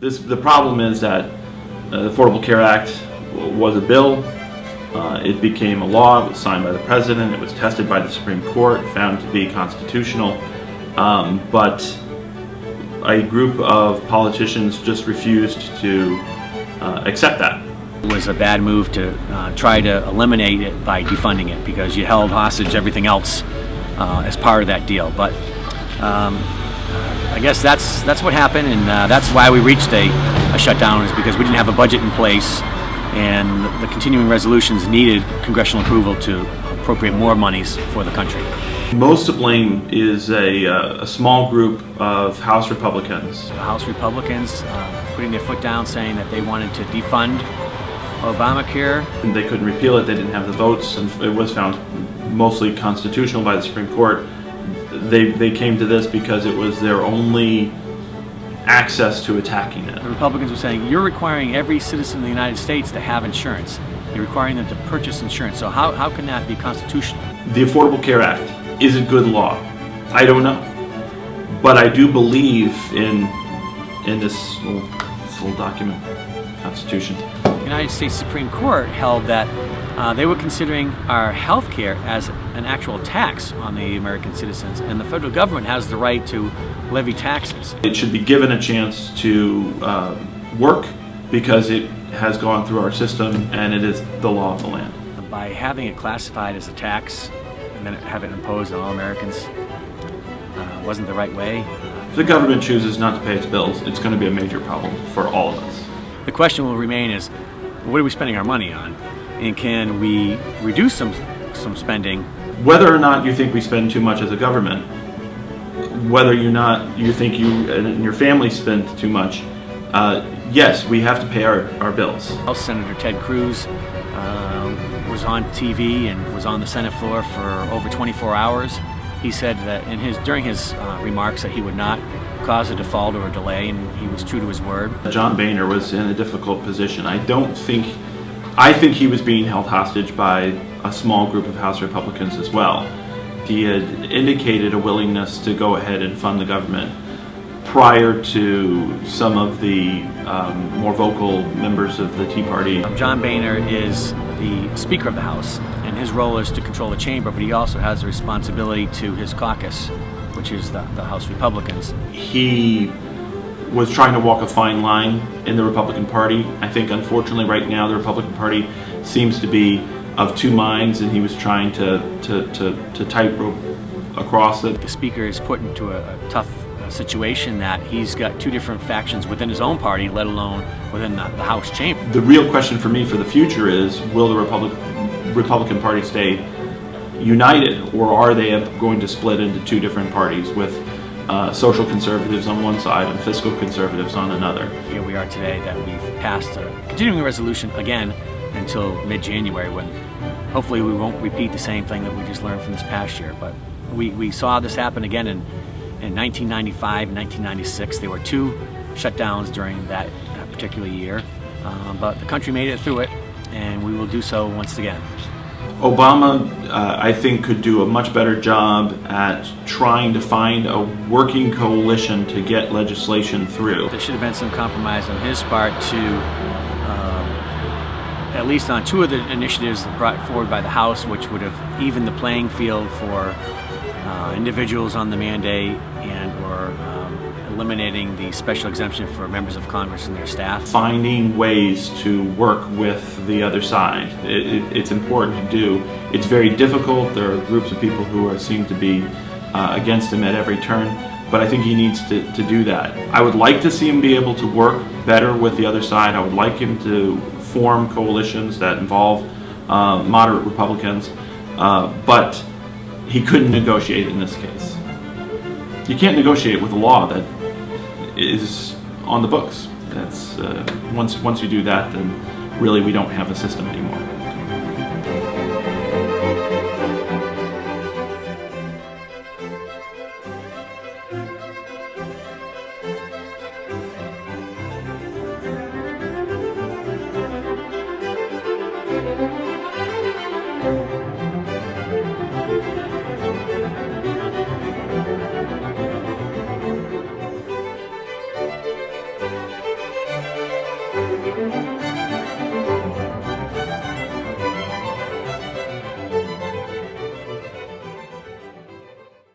The problem is that the Affordable Care Act was a bill. It became a law. It was signed by the president. It was tested by the Supreme Court, found to be constitutional. But a group of politicians just refused to accept that. It was a bad move to try to eliminate it by defunding it, because you held hostage everything else as part of that deal. But I guess that's what happened, and that's why we reached a shutdown, is because we didn't have a budget in place, and the continuing resolutions needed congressional approval to appropriate more monies for the country. Most to blame is a small group of House Republicans. The House Republicans putting their foot down, saying that they wanted to defund Obamacare. And they couldn't repeal it, they didn't have the votes, and it was found mostly constitutional by the Supreme Court. They came to this because it was their only access to attacking it. The Republicans were saying, you're requiring every citizen of the United States to have insurance. You're requiring them to purchase insurance. So how can that be constitutional? The Affordable Care Act is a good law. I don't know. But I do believe in this little document, Constitution. The United States Supreme Court held that they were considering our health care as an actual tax on the American citizens, and the federal government has the right to levy taxes. It should be given a chance to work, because it has gone through our system and it is the law of the land. By having it classified as a tax and then have it imposed on all Americans wasn't the right way. If the government chooses not to pay its bills, it's going to be a major problem for all of us. The question will remain is, what are we spending our money on? And can we reduce some spending? Whether or not you think we spend too much as a government, whether you think you and your family spend too much, yes, we have to pay our bills. House Senator Ted Cruz was on TV and was on the Senate floor for over 24 hours. He said that during his remarks that he would not cause a default or a delay, and he was true to his word. John Boehner was in a difficult position. I think he was being held hostage by a small group of House Republicans as well. He had indicated a willingness to go ahead and fund the government prior to some of the more vocal members of the Tea Party. John Boehner is the Speaker of the House, and his role is to control the chamber, but he also has a responsibility to his caucus, which is the House Republicans. He was trying to walk a fine line in the Republican Party. I think, unfortunately, right now the Republican Party seems to be of two minds, and he was trying to tightrope across it. The Speaker is put into a tough situation that he's got two different factions within his own party, let alone within the House chamber. The real question for me for the future is, will the Republican Party stay united, or are they going to split into two different parties with social conservatives on one side and fiscal conservatives on another? Here we are today that we've passed a continuing resolution again until mid-January, when hopefully we won't repeat the same thing that we just learned from this past year. But we saw this happen again in 1995 and 1996. There were two shutdowns during that particular year, but the country made it through it, and we will do so once again. Obama, I think, could do a much better job at trying to find a working coalition to get legislation through. There should have been some compromise on his part to, at least on two of the initiatives brought forward by the House, which would have evened the playing field for individuals on the mandate and or eliminating the special exemption for members of Congress and their staff. Finding ways to work with the other side. It's important to do. It's very difficult. There are groups of people who seem to be against him at every turn, but I think he needs to do that. I would like to see him be able to work better with the other side. I would like him to form coalitions that involve moderate Republicans, but he couldn't negotiate in this case. You can't negotiate with a law that is on the books. That's once you do that, then really we don't have a system anymore. you.